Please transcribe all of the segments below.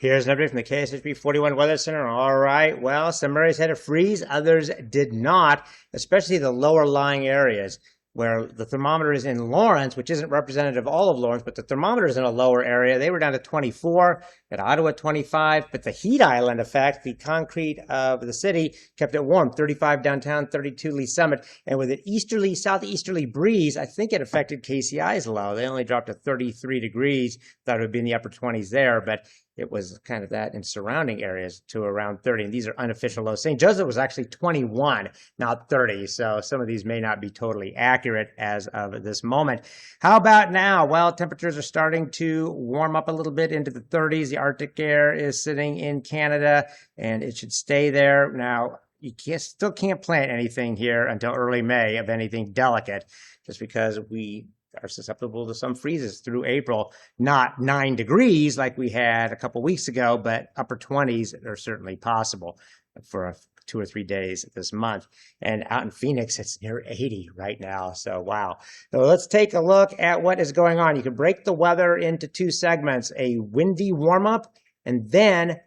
Here's an update from the KSHB 41 Weather Center. All right, well, some areas had a freeze, others did not, especially the lower lying areas where the thermometer is in Lawrence, which isn't representative of all of Lawrence, but the thermometer is in a lower area. They were down to 24, at Ottawa 25, but the heat island effect, the concrete of the city, kept it warm. 35 downtown, 32 Lee Summit, and with an easterly, southeasterly breeze, I think it affected KCI's low. They only dropped to 33 degrees. Thought it would be in the upper 20s there, but it was kind of that in surrounding areas to around 30. And these are unofficial lows. St. Joseph was actually 21, not 30. So some of these may not be totally accurate as of this moment. How about now? Well, temperatures are starting to warm up a little bit into the 30s. The Arctic air is sitting in Canada, and it should stay there. Now, you still can't plant anything here until early May of anything delicate, just because we are susceptible to some freezes through April. Not 9 degrees like we had a couple weeks ago, but upper 20s are certainly possible for 2 or 3 days this month. And out in Phoenix, it's near 80 right now. So, wow. So let's take a look at what is going on. You can break the weather into two segments, a windy warm-up and then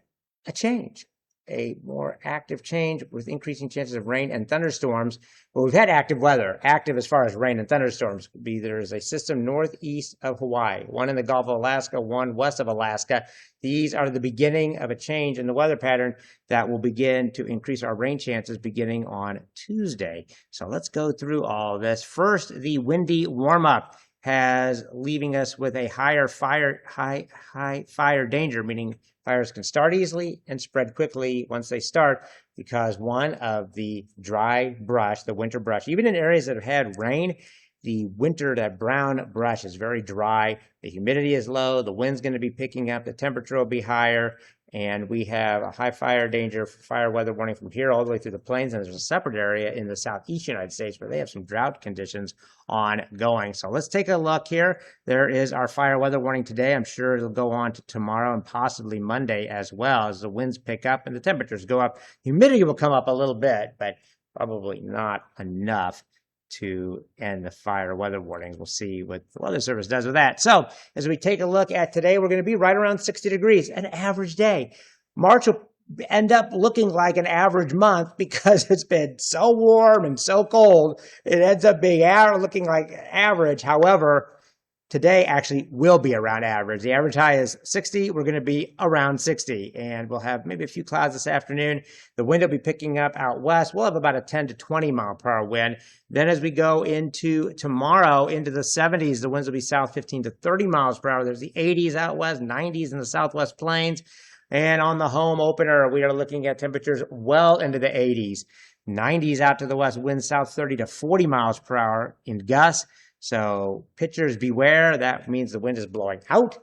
a change. A more active change with increasing chances of rain and thunderstorms. Well, we've had active weather, active as far as rain and thunderstorms. There is a system northeast of Hawaii, one in the Gulf of Alaska, one west of Alaska. These are the beginning of a change in the weather pattern that will begin to increase our rain chances beginning on Tuesday. So let's go through all of this. First, the windy warm-up has leaving us with a higher high fire danger, meaning fires can start easily and spread quickly once they start because one of the dry brush, the winter brush, even in areas that have had rain, the winter, that brown brush is very dry. The humidity is low. The wind's going to be picking up. The temperature will be higher. And we have a high fire danger, fire weather warning from here all the way through the plains. And there's a separate area in the southeast United States where they have some drought conditions ongoing. So let's take a look here. There is our fire weather warning today. I'm sure it'll go on to tomorrow and possibly Monday as well as the winds pick up and the temperatures go up. Humidity will come up a little bit, but probably not enough to end the fire weather warnings. We'll see what the Weather Service does with that. So as we take a look at today, we're going to be right around 60 degrees, an average day. March will end up looking like an average month because it's been so warm and so cold. It ends up being looking like average. However, today actually will be around average. The average high is 60. We're going to be around 60, and we'll have maybe a few clouds this afternoon. The wind will be picking up out west. We'll have about a 10 to 20 mile per hour wind. Then as we go into tomorrow, into the 70s, the winds will be south 15 to 30 miles per hour. There's the 80s out west, 90s in the southwest plains. And on the home opener, we are looking at temperatures well into the 80s. 90s out to the west, winds south 30 to 40 miles per hour in gusts. So pitchers beware. That means the wind is blowing out.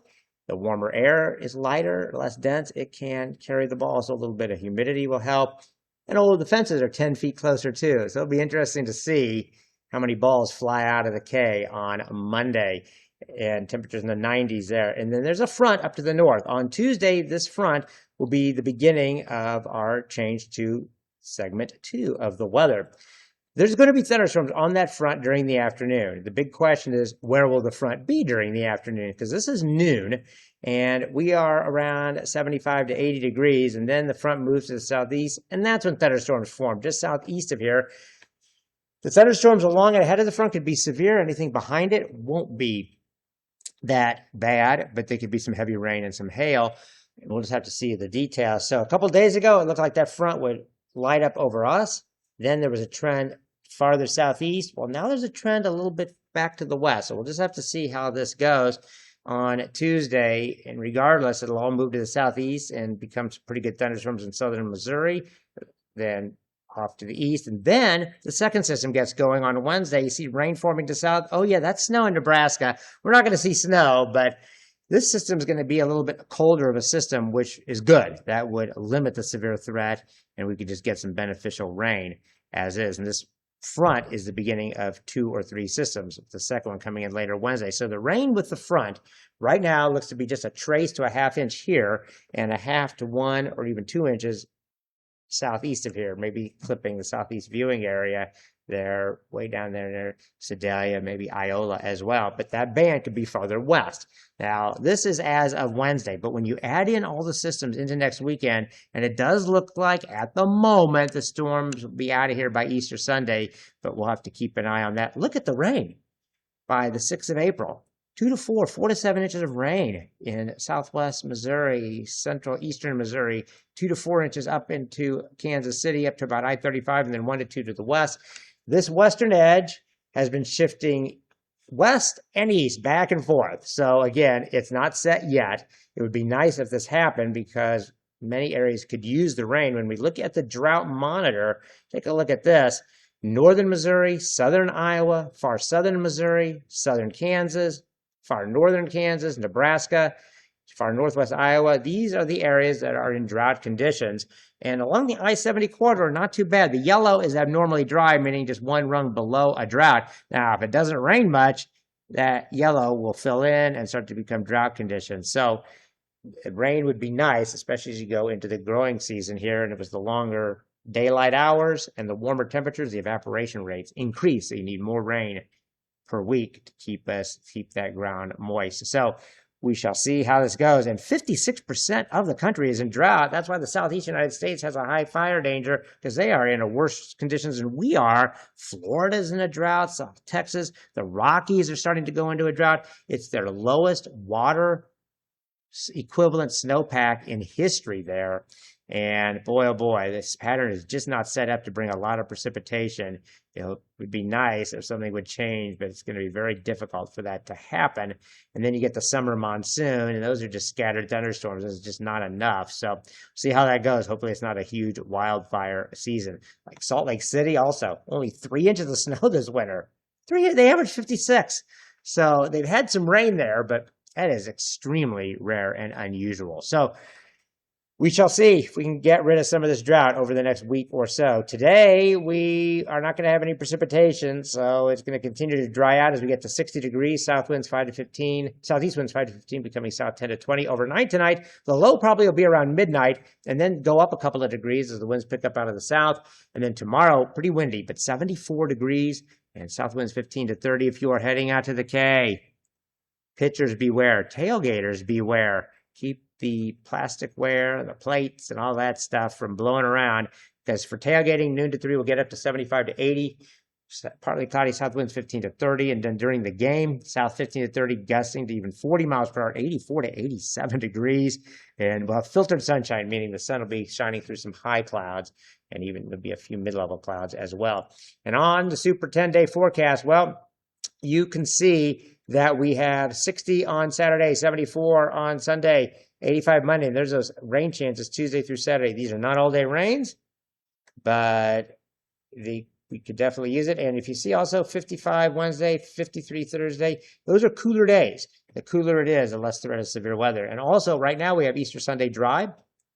The warmer air is lighter, less dense. It can carry the ball. So a little bit of humidity will help. And all of the fences are 10 feet closer too. So it'll be interesting to see how many balls fly out of the K on Monday. And temperatures in the 90s there. And then there's a front up to the north. On Tuesday, this front will be the beginning of our change to segment 2 of the weather. There's going to be thunderstorms on that front during the afternoon. The big question is, where will the front be during the afternoon? Because this is noon, and we are around 75 to 80 degrees, and then the front moves to the southeast, and that's when thunderstorms form, just southeast of here. The thunderstorms along and ahead of the front could be severe. Anything behind it won't be that bad, but there could be some heavy rain and some hail. We'll just have to see the details. So a couple of days ago, it looked like that front would light up over us. Then there was a trend farther southeast. Well, now there's a trend a little bit back to the west. So we'll just have to see how this goes on Tuesday. And regardless, it'll all move to the southeast and become some pretty good thunderstorms in southern Missouri. Then off to the east. And then the second system gets going on Wednesday. You see rain forming to south. Oh, yeah, that's snow in Nebraska. We're not going to see snow, but this system is going to be a little bit colder of a system, which is good. That would limit the severe threat, and we could just get some beneficial rain as is. And this front is the beginning of 2 or 3 systems, the second one coming in later Wednesday. So the rain with the front right now looks to be just a trace to a ½ inch here and a half to 1 or even 2 inches southeast of here, maybe clipping the southeast viewing area They're way down there near Sedalia, maybe Iola as well. But that band could be farther west. Now, this is as of Wednesday, but when you add in all the systems into next weekend, and it does look like at the moment the storms will be out of here by Easter Sunday, but we'll have to keep an eye on that. Look at the rain by the 6th of April. 2 to 4, 4 to 7 inches of rain in southwest Missouri, central eastern Missouri, 2 to 4 inches up into Kansas City, up to about I-35, and then 1 to 2 to the west. This western edge has been shifting west and east, back and forth. So again, it's not set yet. It would be nice if this happened because many areas could use the rain. When we look at the drought monitor, take a look at this. Northern Missouri, southern Iowa, far southern Missouri, southern Kansas, far northern Kansas, Nebraska, far northwest Iowa. These are the areas that are in drought conditions. And along the I-70 corridor, not too bad. The yellow is abnormally dry, meaning just one rung below a drought. Now, if it doesn't rain much, that yellow will fill in and start to become drought conditions. So rain would be nice, especially as you go into the growing season here. And it was the longer daylight hours and the warmer temperatures, the evaporation rates increase. So you need more rain per week to keep that ground moist. So we shall see how this goes. And 56% of the country is in drought. That's why the southeastern United States has a high fire danger, because they are in a worse conditions than we are. Florida's in a drought. South Texas, the Rockies are starting to go into a drought. It's their lowest water equivalent snowpack in history there. And boy, oh boy, this pattern is just not set up to bring a lot of precipitation. It would be nice if something would change, but it's going to be very difficult for that to happen. And then you get the summer monsoon, and those are just scattered thunderstorms. It's just not enough. So see how that goes. Hopefully it's not a huge wildfire season. Like Salt Lake City also, only 3 inches of snow this winter. They averaged 56. So they've had some rain there, but that is extremely rare and unusual. So we shall see if we can get rid of some of this drought over the next week or so. Today, we are not going to have any precipitation, so it's going to continue to dry out as we get to 60 degrees, south winds 5 to 15, southeast winds 5 to 15, becoming south 10 to 20. Overnight tonight, the low probably will be around midnight, and then go up a couple of degrees as the winds pick up out of the south. And then tomorrow, pretty windy, but 74 degrees, and south winds 15 to 30 if you are heading out to the K. Pitchers beware, tailgaters beware. Keep the plasticware, the plates, and all that stuff from blowing around, because for tailgating, noon to 3 will get up to 75 to 80. Partly cloudy, south winds 15 to 30, and then during the game, south 15 to 30, gusting to even 40 miles per hour, 84 to 87 degrees, and we'll have filtered sunshine, meaning the sun will be shining through some high clouds, and even there'll be a few mid-level clouds as well. And on the Super 10-day forecast, well, you can see that we have 60 on Saturday, 74 on Sunday, 85 Monday, and there's those rain chances Tuesday through Saturday. These are not all-day rains, but we could definitely use it. And if you see also 55 Wednesday, 53 Thursday, those are cooler days. The cooler it is, the less threat of severe weather. And also, right now, we have Easter Sunday dry.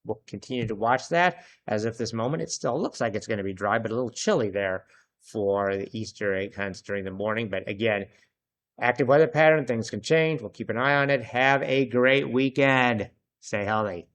We'll continue to watch that, as if this moment it still looks like it's going to be dry, but a little chilly there for the Easter egg hunts during the morning. But again, active weather pattern, things can change. We'll keep an eye on it. Have a great weekend. Stay healthy.